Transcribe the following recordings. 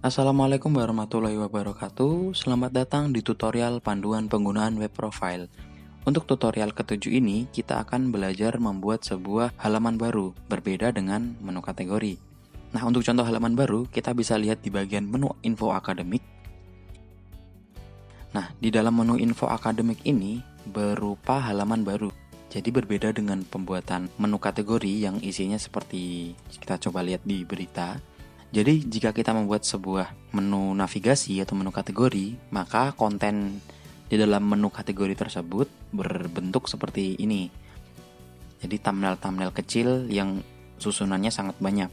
Assalamualaikum warahmatullahi wabarakatuh. Selamat datang di tutorial panduan penggunaan web profile. Untuk tutorial ketujuh ini, kita akan belajar membuat sebuah halaman baru, berbeda dengan menu kategori. Nah, untuk contoh halaman baru, kita bisa lihat di bagian menu info akademik. Nah, di dalam menu info akademik ini, berupa halaman baru. Jadi berbeda dengan pembuatan menu kategori yang isinya seperti kita coba lihat di berita. Jadi jika kita membuat sebuah menu navigasi atau menu kategori, maka konten di dalam menu kategori tersebut berbentuk seperti ini. Jadi thumbnail-thumbnail kecil yang susunannya sangat banyak.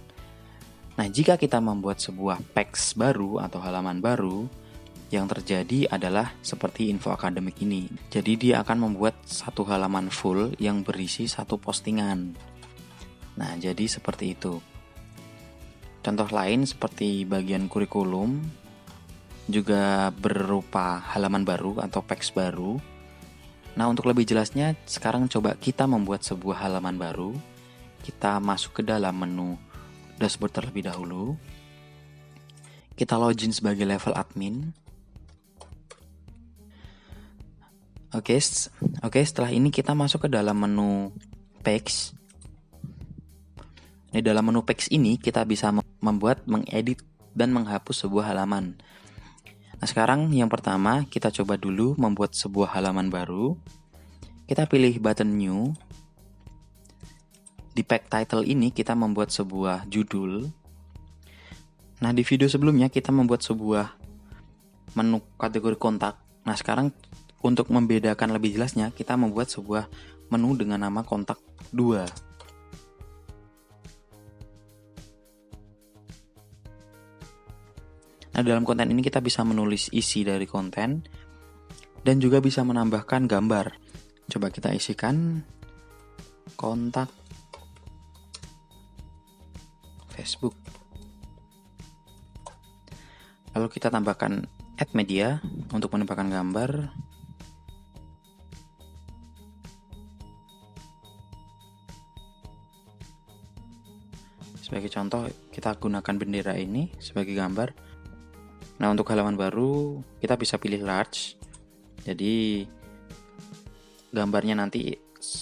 Nah, jika kita membuat sebuah page baru atau halaman baru, yang terjadi adalah seperti info akademik ini. Jadi dia akan membuat satu halaman full yang berisi satu postingan. Nah, jadi seperti itu. Contoh lain seperti bagian kurikulum juga berupa halaman baru atau page baru. Nah, untuk lebih jelasnya sekarang coba kita membuat sebuah halaman baru. Kita masuk ke dalam menu dashboard terlebih dahulu. Kita login sebagai level admin. Oke, setelah ini kita masuk ke dalam menu page. Di dalam menu page ini kita bisa membuat, mengedit, dan menghapus sebuah halaman. Nah, sekarang yang pertama kita coba dulu membuat sebuah halaman baru. Kita pilih button new. Di page title ini kita membuat sebuah judul. Nah, di video sebelumnya kita membuat sebuah menu kategori kontak. Nah, sekarang untuk membedakan lebih jelasnya, kita membuat sebuah menu dengan nama kontak 2. Nah, dalam konten ini kita bisa menulis isi dari konten dan juga bisa menambahkan gambar. Coba kita isikan kontak Facebook. Lalu kita tambahkan add media untuk menambahkan gambar. Sebagai contoh, kita gunakan bendera ini sebagai gambar. Nah, untuk halaman baru, kita bisa pilih large. Jadi, gambarnya nanti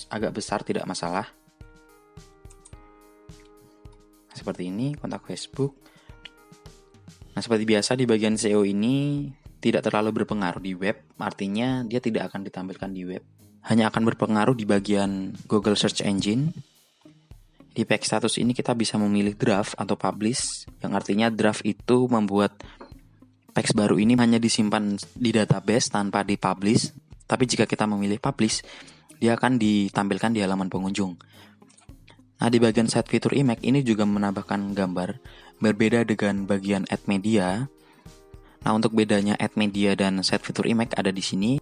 agak besar, tidak masalah. Seperti ini, kontak Facebook. Nah, seperti biasa di bagian SEO ini tidak terlalu berpengaruh di web. Artinya, dia tidak akan ditampilkan di web. Hanya akan berpengaruh di bagian Google Search Engine. Di page status ini kita bisa memilih draft atau publish, yang artinya draft itu membuat page baru ini hanya disimpan di database tanpa dipublish. Tapi jika kita memilih publish, dia akan ditampilkan di halaman pengunjung. Nah, di bagian set fitur image ini juga menambahkan gambar, berbeda dengan bagian add media. Nah, untuk bedanya add media dan set fitur image ada di sini.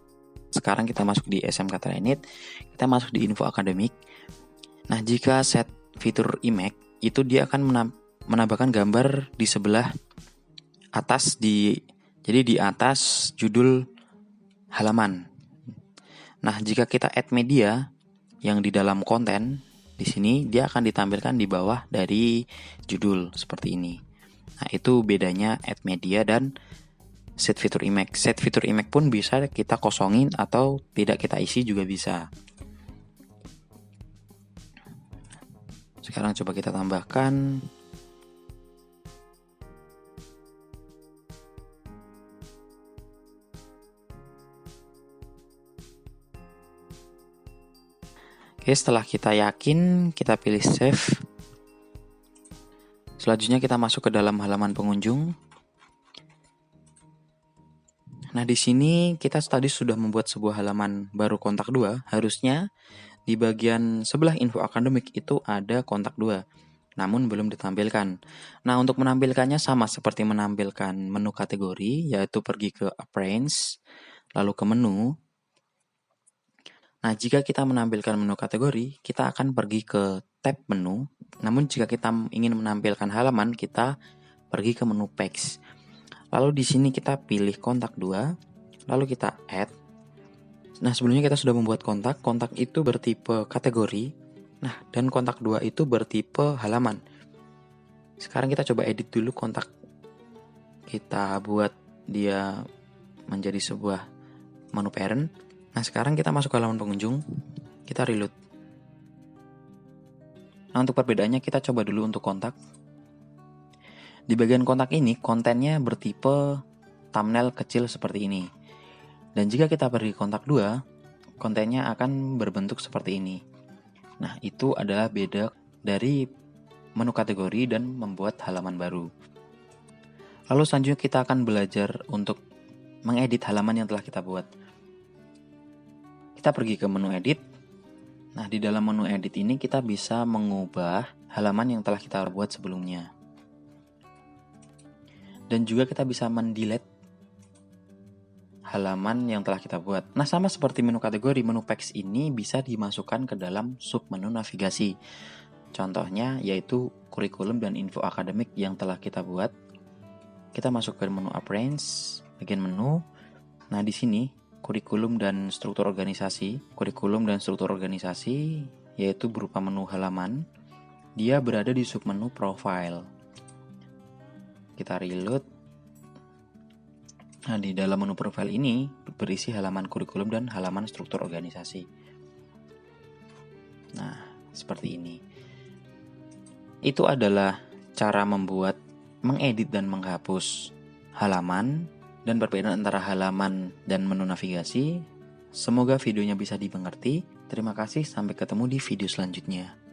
Sekarang kita masuk di SMK Trainit, kita masuk di info akademik. Nah, jika set fitur image itu dia akan menambahkan gambar di sebelah atas jadi di atas judul halaman. Nah, jika kita add media yang di dalam konten di sini dia akan ditampilkan di bawah dari judul seperti ini. Nah, itu bedanya add media dan set fitur image. Set fitur image pun bisa kita kosongin atau tidak kita isi juga bisa. Sekarang coba kita tambahkan. Oke, setelah kita yakin, kita pilih save. Selanjutnya kita masuk ke dalam halaman pengunjung. Nah, di sini kita tadi sudah membuat sebuah halaman baru kontak 2. Harusnya di bagian sebelah info akademik itu ada kontak 2, namun belum ditampilkan. Nah, untuk menampilkannya sama seperti menampilkan menu kategori, yaitu pergi ke Appearance, lalu ke menu. Nah, jika kita menampilkan menu kategori, kita akan pergi ke tab menu. Namun jika kita ingin menampilkan halaman, kita pergi ke menu page. Lalu di sini kita pilih kontak 2, lalu kita add. Nah, sebelumnya kita sudah membuat kontak. Kontak itu bertipe kategori. Nah, dan kontak 2 itu bertipe halaman. Sekarang kita coba edit dulu kontak kita buat dia menjadi sebuah menu parent. Nah, sekarang kita masuk ke halaman pengunjung, kita reload. Nah, untuk perbedaannya kita coba dulu untuk kontak. Di bagian kontak ini, kontennya bertipe thumbnail kecil seperti ini. Dan jika kita pergi kontak 2, kontennya akan berbentuk seperti ini. Nah, itu adalah beda dari menu kategori dan membuat halaman baru. Lalu selanjutnya kita akan belajar untuk mengedit halaman yang telah kita buat. Kita pergi ke menu edit. Nah, di dalam menu edit ini kita bisa mengubah halaman yang telah kita buat sebelumnya. Dan juga kita bisa mendelete halaman yang telah kita buat. Nah, sama seperti menu kategori, menu packs ini bisa dimasukkan ke dalam sub menu navigasi. Contohnya yaitu kurikulum dan info akademik yang telah kita buat. Kita masuk ke menu Appearance, bagian menu. Nah, di sini kurikulum dan struktur organisasi. Kurikulum dan struktur organisasi yaitu berupa menu halaman. Dia berada di submenu Profile. Kita reload. Nah, di dalam menu Profile ini berisi halaman kurikulum dan halaman struktur organisasi. Nah, seperti ini. Itu adalah cara mengedit dan menghapus halaman dan perbedaan antara halaman dan menu navigasi. Semoga videonya bisa dimengerti. Terima kasih, sampai ketemu di video selanjutnya.